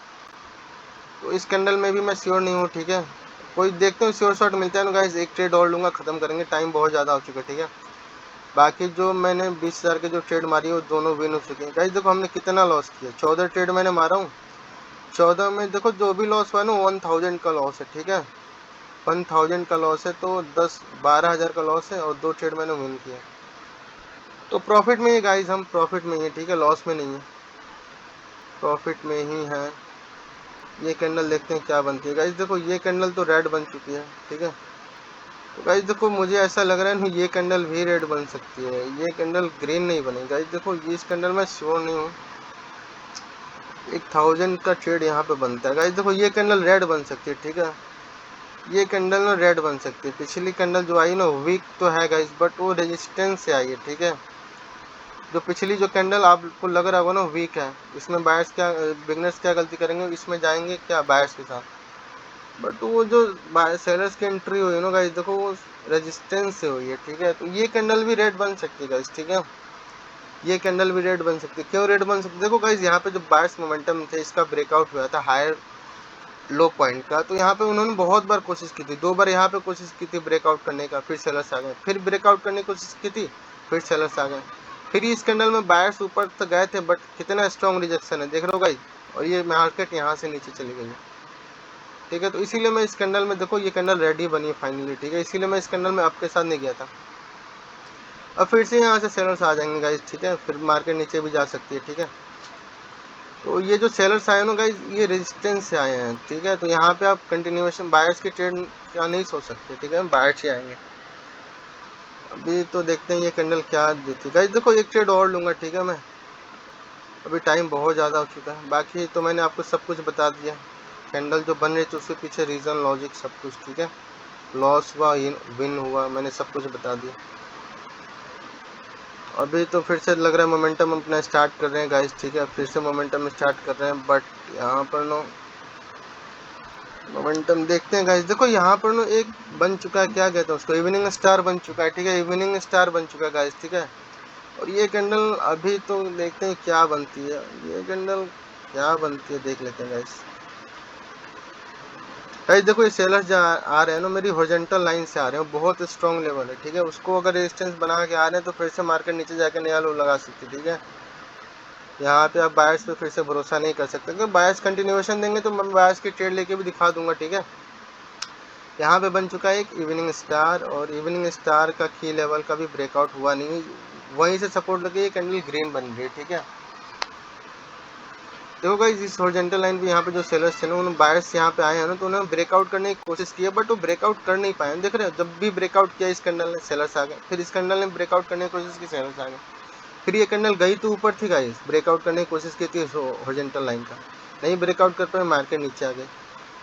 तो इस कैंडल में भी मैं श्योर नहीं हूँ, ठीक है। कोई देखते हैं श्योर शॉट मिलता है ना गाइस, एक ट्रेड और लूँगा, ख़त्म करेंगे, टाइम बहुत ज़्यादा हो चुका है, ठीक है। बाकी जो मैंने 20,000 के जो ट्रेड मारी है वो दोनों विन हो चुके हैं गाइस। देखो हमने कितना लॉस किया, 14 ट्रेड मैंने मारा हूँ। 14 में देखो जो भी लॉस हुआ ना 1000 का लॉस है, ठीक है। 1000 का लॉस है, तो 12,000 का लॉस है, और 2 ट्रेड मैंने विन किया। तो प्रॉफिट में ही गाइस, हम प्रॉफिट में ही है, ठीक है, लॉस में नहीं है, प्रॉफिट में ही है। ये कैंडल देखते हैं क्या बनती है गाइस। देखो ये कैंडल तो रेड बन चुकी है, ठीक है। तो गाइस देखो मुझे ऐसा लग रहा है ना ये कैंडल भी रेड बन सकती है, ये कैंडल ग्रीन नहीं बनेगी गाइस। देखो ये इस कैंडल में श्योर नहीं हूँ। 1000 का ट्रेड यहाँ पे बनता है गाइस। देखो ये कैंडल रेड बन सकती है, ठीक है। ये कैंडल ना रेड बन सकती है। पिछली कैंडल जो आई ना वीक तो है गाइस, बट वो रेजिस्टेंस से आई है, ठीक है। जो पिछली जो कैंडल आपको लग रहा होगा ना वीक है, इसमें बायर्स क्या, बिगनर्स क्या गलती करेंगे, इसमें जाएंगे क्या बायर्स के साथ, बट वो जो सेलर्स की एंट्री हुई है ना गाइस, देखो वो रेजिस्टेंस से हुई है, ठीक है। तो ये कैंडल भी रेड बन सकती है गाइस, ठीक है। ये कैंडल भी रेड बन सकती है। क्यों रेड बन सकती है, देखो गाइस यहाँ पे जो बायर्स मोमेंटम थे इसका ब्रेकआउट हुआ था हायर लो पॉइंट का, तो यहाँ पे उन्होंने बहुत बार कोशिश की थी, 2 बार यहाँ पे कोशिश की थी ब्रेकआउट करने का, फिर सेलर्स आ गए, फिर ब्रेकआउट करने की कोशिश की थी, फिर सेलर्स आ गए। फिर इस कैंडल में बायर्स ऊपर तक गए थे, बट कितना स्ट्रॉन्ग रिजेक्शन है देख रहे हो गाइस, और ये मार्केट यहाँ से नीचे चली गई है, ठीक है। तो इसीलिए मैं इस कैंडल में, देखो ये कैंडल रेड ही बनी है फाइनली, ठीक है, इसीलिए मैं इस कैंडल में आपके साथ नहीं गया था। अब फिर से यहाँ से सेलर्स आ जाएंगे गाइस, ठीक है, फिर मार्केट नीचे भी जा सकती है, ठीक है। तो ये जो सेलर्स आए ना गाइस ये रेजिस्टेंस से आए हैं, ठीक है। तो यहाँ पे आप कंटिन्यूएशन बायर्स के ट्रेड क्या नहीं सोच सकते, ठीक है, बायर्स ही आएंगे। अभी तो देखते हैं ये कैंडल क्या देती है गाइस। देखो एक ट्रेड और लूँगा, ठीक है मैं, अभी टाइम बहुत ज़्यादा हो चुका है। बाकी तो मैंने आपको सब कुछ बता दिया, कैंडल जो बन रही थी उसके पीछे रीज़न लॉजिक सब कुछ, ठीक है। लॉस हुआ विन हुआ, मैंने सब कुछ बता दिया। अभी तो फिर से लग रहा है मोमेंटम अपना स्टार्ट कर रहे हैं गाइस, ठीक है, फिर से मोमेंटम स्टार्ट कर रहे हैं, बट यहाँ पर नो मोमेंटम देखते हैं गाइस। देखो यहाँ पर नो एक बन चुका है, क्या कहते हैं उसको, इवनिंग स्टार बन चुका है, ठीक है, इवनिंग स्टार बन चुका है गाइस, ठीक है। और ये कैंडल अभी तो देखते हैं क्या बनती है, ये कैंडल क्या बनती है देख लेते हैं गाइस। गाइस देखो ये सेलर्स जो आ रहे हैं ना मेरी हॉरिजॉन्टल लाइन से आ रहे हैं, बहुत स्ट्रॉन्ग लेवल है, ठीक है। उसको अगर रेजिस्टेंस बना के आ रहे हैं तो फिर से मार्केट नीचे जाकर नया लो लगा सकती है, ठीक है। यहाँ पे आप बायर्स पे फिर से भरोसा नहीं कर सकते, क्योंकि बायर्स कंटिन्यूएशन देंगे तो मैं बायर्स की ट्रेड लेके भी दिखा दूंगा, ठीक है। यहाँ पे बन चुका है एक इवनिंग स्टार, और इवनिंग स्टार का की लेवल का भी ब्रेकआउट हुआ नहीं, वहीं से सपोर्ट लगे ये कैंडल ग्रीन बन रही है, ठीक है। देखो गाइस इस हॉरिजॉन्टल लाइन पे यहाँ पे जो सेलर्स थे ना उन्होंने बायर्स यहाँ पे आए हैं ना, तो उन्होंने ब्रेकआउट करने की कोशिश की है, बट वो ब्रेकआउट कर नहीं पाए। देख रहे हो जब भी ब्रेकआउट किया इस कैंडल ने सेलर्स आ गए, फिर इस कैंडल ने ब्रेकआउट करने की कोशिश की सेलर्स आ गए, फिर ये कैंडल गई तो ऊपर थी गाइस, ब्रेकआउट करने की कोशिश की थी हॉरिजॉन्टल लाइन का, नहीं ब्रेकआउट कर पाए, मार्केट नीचे आ गई।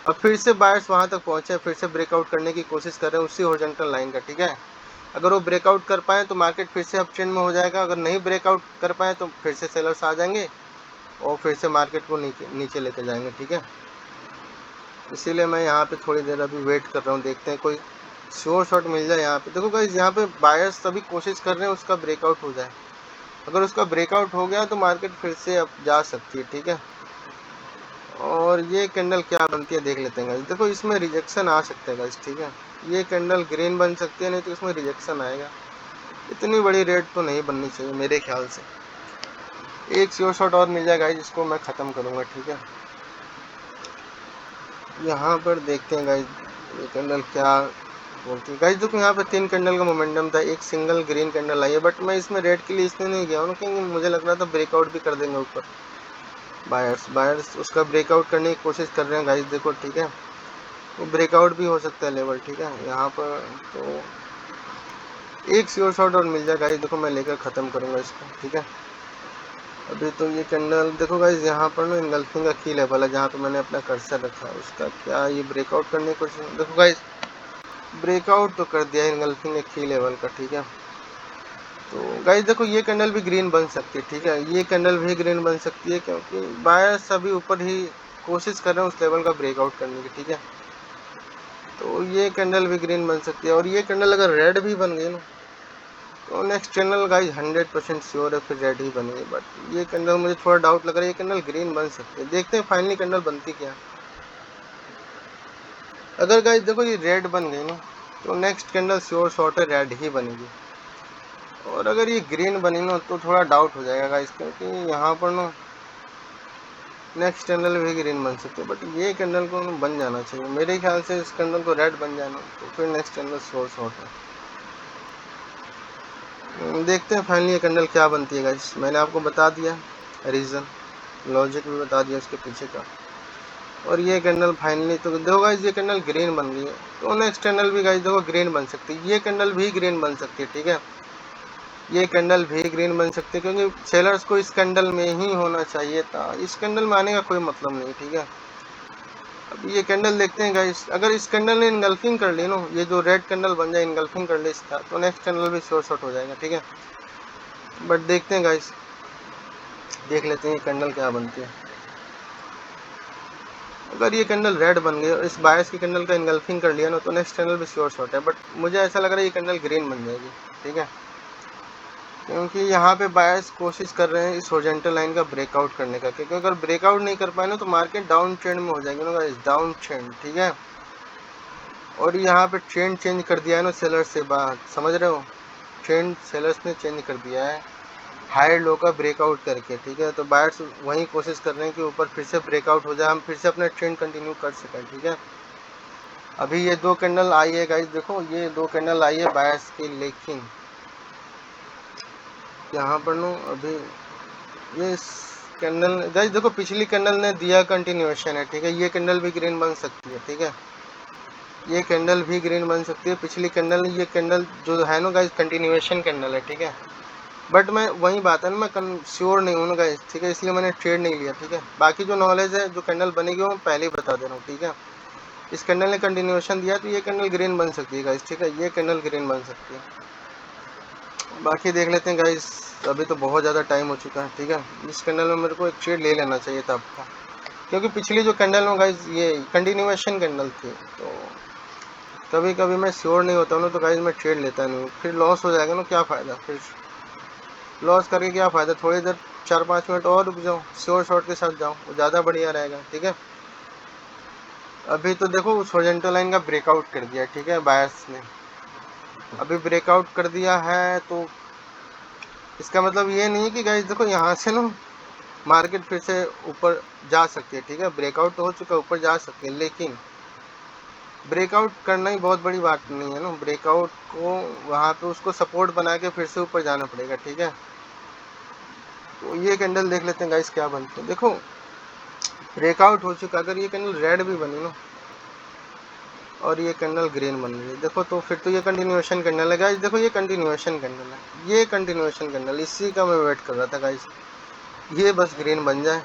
अब फिर से बायर्स वहां तक पहुंचे, फिर से ब्रेकआउट करने की कोशिश कर रहे हैं उसी हॉरिजॉन्टल लाइन का, ठीक है। अगर वो ब्रेकआउट कर पाए तो मार्केट फिर से अप ट्रेंड में हो जाएगा, अगर नहीं ब्रेकआउट कर पाए तो फिर से सेलर्स आ जाएंगे और फिर से मार्केट को नीचे लेके जाएंगे, ठीक है। इसीलिए मैं यहाँ पे थोड़ी देर अभी वेट कर रहा हूँ, देखते हैं कोई श्योर शॉट मिल जाए यहाँ पे। देखो गाइस यहाँ पे बायर्स सभी कोशिश कर रहे हैं उसका ब्रेकआउट हो जाए, अगर उसका ब्रेकआउट हो गया तो मार्केट फिर से अब जा सकती है, ठीक है। और ये कैंडल क्या बनती है देख लेते हैं गाइस। देखो इसमें रिजेक्शन आ सकता है गाइस, ठीक है। ये कैंडल ग्रीन बन सकती है, नहीं तो इसमें रिजेक्शन आएगा। इतनी बड़ी रेट तो नहीं बननी चाहिए मेरे ख्याल से। एक श्योर शॉट और मिल जाएगा गाइस, जिसको मैं ख़त्म करूँगा, ठीक है। यहाँ पर देखते हैं गाइस ये कैंडल क्या बोलती है। गाइस देखो यहाँ पे 3 कैंडल का मोमेंटम था, एक सिंगल ग्रीन कैंडल आई है, बट मैं इसमें रेड के लिए इसलिए नहीं गया हूँ क्योंकि मुझे लग रहा था ब्रेकआउट भी कर देंगे ऊपर बायर्स उसका ब्रेकआउट करने की कोशिश कर रहे हैं गाइस, देखो ठीक है। वो ब्रेकआउट भी हो सकता है लेवल, ठीक है। यहाँ पर तो एक श्योर शॉट और मिल जाए गाइस, देखो मैं लेकर ख़त्म करूँगा इसको, ठीक है। अभी तो ये कैंडल देखो गाइस यहाँ पर ना इंगल्फिंग का की लेवल है जहाँ पे मैंने अपना कर्सर रखा है, उसका क्या ये ब्रेकआउट करने की कोशिश। देखो गाइस ब्रेकआउट तो कर दिया इंगल्फिंग की लेवल का, ठीक है। तो गाइस देखो ये कैंडल भी ग्रीन बन सकती है, ठीक है। ये कैंडल भी ग्रीन बन सकती है क्योंकि बायर्स अभी ऊपर ही कोशिश कर रहे हैं उस लेवल का ब्रेकआउट करने की, ठीक है। तो ये कैंडल भी ग्रीन बन सकती है, और ये कैंडल अगर रेड भी बन गई ना तो नेक्स्ट कैंडल गाइस 100% श्योर है फिर रेड ही बनेगी। बट ये कैंडल मुझे थोड़ा डाउट लग रहा है, ये कैंडल ग्रीन बन सकती है। देखते हैं फाइनली कैंडल बनती क्या। अगर गाइस देखो ये रेड बन गई ना तो नेक्स्ट कैंडल श्योर शॉट है रेड ही बनेगी, और अगर ये ग्रीन बनी ना तो थोड़ा डाउट हो जाएगा गाइस, क्योंकि यहाँ पर ना नेक्स्ट कैंडल भी ग्रीन बन सकती है। बट ये कैंडल को बन जाना चाहिए मेरे ख्याल से, इस कैंडल को रेड बन जाना तो फिर नेक्स्ट कैंडल श्योर शॉट है। देखते हैं फाइनली ये कैंडल क्या बनती है गाइस। मैंने आपको बता दिया रीज़न, लॉजिक भी बता दिया उसके पीछे का। और ये कैंडल फाइनली तो देखो गाइस ये कैंडल ग्रीन बन गई है, तो नेक्स्ट कैंडल भी गाइस देखो ग्रीन बन सकती है, ये कैंडल भी ग्रीन बन सकती है, ठीक है। ये कैंडल भी ग्रीन बन सकती है क्योंकि सेलर्स को इस कैंडल में ही होना चाहिए था, इस कैंडल में आने का कोई मतलब नहीं, ठीक है। अब ये कैंडल देखते हैं गाइस, अगर इस कैंडल ने इनगल्फिंग कर ली ना, ये जो रेड कैंडल बन जाए इनगल्फिंग कर ले इसका, तो नेक्स्ट कैंडल भी शॉर्ट शॉट हो जाएगा, ठीक है। बट देखते हैं गाइस, देख लेते हैं ये कैंडल क्या बनती है। अगर ये कैंडल रेड बन गई और इस बायस की कैंडल का इनगल्फिंग कर लिया ना तो नेक्स्ट कैंडल भी श्योर शॉट है। बट मुझे ऐसा लग रहा है ये कैंडल ग्रीन बन जाएगी, ठीक है। क्योंकि यहाँ पे बायर्स कोशिश कर रहे हैं इस हॉरिजॉन्टल लाइन का ब्रेकआउट करने का, क्योंकि अगर ब्रेकआउट नहीं कर पाए ना तो मार्केट डाउन ट्रेंड में हो जाएगी ना गाइस, डाउन ट्रेंड, ठीक है। और यहाँ पे ट्रेंड चेंज कर दिया है ना सेलर्स से बाहर, समझ रहे हो, ट्रेंड सेलर्स ने चेंज कर दिया है हाई लो का ब्रेकआउट करके, ठीक है। तो बायर्स वही कोशिश कर रहे हैं कि ऊपर फिर से ब्रेकआउट हो जाए, हम फिर से अपना ट्रेंड कंटिन्यू कर सकें, ठीक है। अभी ये 2 कैंडल आई है गाइस, देखो ये 2 कैंडल आई है बायर्स की, लेकिन यहाँ पर नो अभी ये कैंडल गाइस देखो पिछली कैंडल ने दिया कंटिन्यूएशन है, ठीक है। ये कैंडल भी ग्रीन बन सकती है, ठीक है। ये कैंडल भी ग्रीन बन सकती है, पिछली कैंडल, ये कैंडल जो है ना गाइस कंटिन्यूएशन कैंडल है, ठीक है। बट मैं वही बात है ना, मैं श्योर नहीं हूँ ना गाइस, ठीक है, इसलिए मैंने ट्रेड नहीं लिया, ठीक है। बाकी जो नॉलेज है जो कैंडल बनेगी वो मैं पहले ही बता दे रहा हूँ, ठीक है। इस कैंडल ने कंटिन्यूएशन दिया तो ये कैंडल ग्रीन बन सकती है गाइस, ठीक है। ये कैंडल ग्रीन बन सकती है। बाकी देख लेते हैं गाइस, अभी तो बहुत ज़्यादा टाइम हो चुका है, ठीक है। इस कैंडल में मेरे को एक ट्रेड ले लेना चाहिए था आपका, क्योंकि पिछली जो कैंडल में गाइस ये कंटिन्यूएशन कैंडल थी, तो कभी कभी मैं श्योर नहीं होता हूँ ना तो गाइस मैं ट्रेड लेता नहीं हूँ, फिर लॉस हो जाएगा ना, क्या फ़ायदा, फिर लॉस करके क्या फ़ायदा। थोड़ी देर 4-5 मिनट और रुक जाओ, श्योर शॉट के साथ जाओ, वो ज़्यादा बढ़िया रहेगा, ठीक है। अभी तो देखो उस हॉरिजॉन्टल लाइन का ब्रेकआउट कर दिया, ठीक है, बायर्स ने अभी ब्रेकआउट कर दिया है, तो इसका मतलब ये नहीं कि गाइस देखो यहाँ से ना मार्केट फिर से ऊपर जा सकती है, ठीक है। ब्रेकआउट तो हो चुका है, ऊपर जा सकती है, लेकिन ब्रेकआउट करना ही बहुत बड़ी बात नहीं है ना, ब्रेकआउट को वहाँ पे उसको सपोर्ट बना के फिर से ऊपर जाना पड़ेगा, ठीक है। तो ये कैंडल देख लेते हैं गाइस क्या बनते हैं। देखो ब्रेकआउट हो चुका, अगर ये कैंडल रेड भी बनी ना और ये कैंडल ग्रीन बन रही है, देखो तो फिर तो ये कंटिन्यूएशन कैंडल है गाइस, देखो ये कंटिन्यूएशन कैंडल है, ये कंटिन्यूएशन कैंडल, इसी का मैं वेट कर रहा था गाइस, ये बस ग्रीन बन जाए,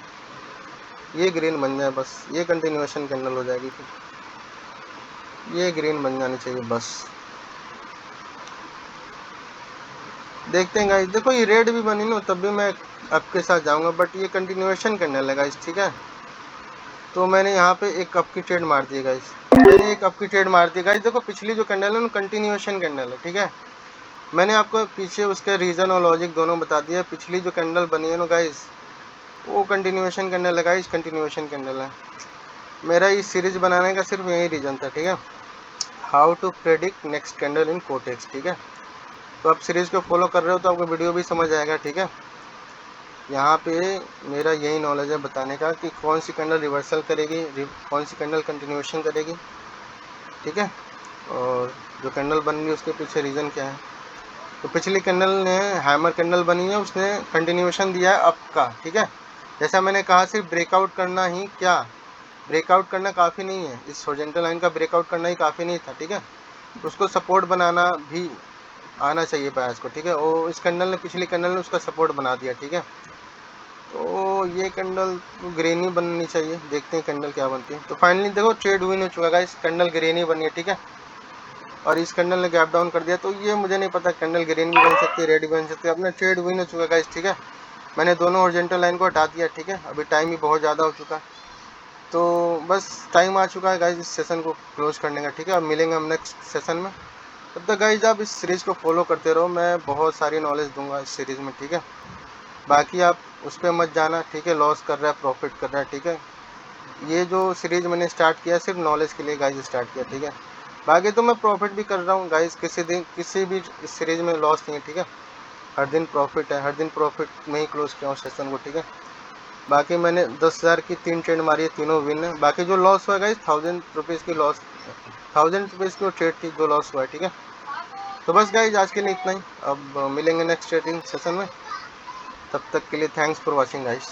ये ग्रीन बन जाए बस, ये कंटिन्यूएशन कैंडल हो जाएगी, फिर ये ग्रीन बन जानी चाहिए बस। देखते हैं गाइस। देखो ये रेड भी बनी ना, तब भी मैं आपके साथ जाऊंगा, बट ये कंटिन्यूएशन करने लगा गाइस, ठीक है। तो मैंने यहाँ पे एक कप की ट्रेड मार दी गाइस, मैंने एक कप की ट्रेड मार दी गाइस। देखो पिछली जो कैंडल है ना कंटिन्यूएशन कैंडल है, ठीक है। मैंने आपको पीछे उसके रीज़न और लॉजिक दोनों बता दिया। पिछली जो कैंडल बनी है ना गाइस, वो कंटिन्यूएशन कैंडल है गाइस, कंटिन्यूएशन कैंडल है। मेरा इस सीरीज बनाने का सिर्फ यही रीज़न था, ठीक है। How to predict next candle in Quotex, ठीक है। तो आप सीरीज़ को फॉलो कर रहे हो तो आपको वीडियो भी समझ आएगा, ठीक है। यहाँ पे मेरा यही नॉलेज है बताने का कि कौन सी कैंडल रिवर्सल करेगी, कौन सी कैंडल कंटिन्यूएशन करेगी, ठीक है। और जो कैंडल बन गई उसके पीछे रीज़न क्या है। तो पिछली कैंडल ने हैमर कैंडल बनी है, उसने कंटिन्यूएशन दिया है अप का, ठीक है। जैसा मैंने कहा सिर्फ ब्रेकआउट करना ही क्या, ब्रेकआउट करना काफ़ी नहीं है, इस हॉरिजॉन्टल लाइन का ब्रेकआउट करना ही काफ़ी नहीं था, ठीक है। उसको सपोर्ट बनाना भी आना चाहिए बायस को, ठीक है। और इस कैंडल ने, पिछली कैंडल ने उसका सपोर्ट बना दिया, ठीक है। तो ये कैंडल ग्रेन ही बननी चाहिए, देखते हैं कैंडल क्या बनती है। तो फाइनली देखो ट्रेड विन हो चुका है, इस कैंडल ग्रेन ही बनी है, ठीक है। और इस कैंडल ने गैप डाउन कर दिया, तो ये मुझे नहीं पता कैंडल ग्रीन भी बन सकती है, रेड भी बन सकती है। अपना ट्रेड विन हो चुका गाइस, ठीक है। मैंने दोनों हॉरिजॉन्टल लाइन को हटा दिया, ठीक है। अभी टाइम भी बहुत ज़्यादा हो चुका, तो बस टाइम आ चुका है गाइस इस सेशन को क्लोज करने का, ठीक है। अब मिलेंगे हम नेक्स्ट सेशन में। तब तक गाइस आप इस सीरीज़ को फॉलो करते रहो, मैं बहुत सारी नॉलेज दूंगा इस सीरीज़ में, ठीक है। बाकी आप उस पर मत जाना, ठीक है। लॉस कर रहा है, प्रॉफिट कर रहा है, ठीक है। ये जो सीरीज़ मैंने स्टार्ट किया सिर्फ नॉलेज के लिए गाइस स्टार्ट किया, ठीक है। बाकी तो मैं प्रॉफिट भी कर रहा हूँ गाइस, किसी दिन किसी भी इस सीरीज़ में लॉस नहीं है, ठीक है। हर दिन प्रॉफिट है, हर दिन प्रॉफिट में ही क्लोज किया हूँ सेशन को, ठीक है। बाकी मैंने 10,000 की 3 ट्रेड मारी है, तीनों विन है। बाकी जो लॉस हुआ गाइस 1000 रुपीज़ की लॉस, 1000 रुपीज़ की वो ट्रेड थी जो लॉस हुआ है, ठीक है। तो बस गाइस आज के लिए इतना ही, अब मिलेंगे नेक्स्ट ट्रेडिंग सेशन में। तब तक के लिए थैंक्स फॉर वॉचिंग गाइस।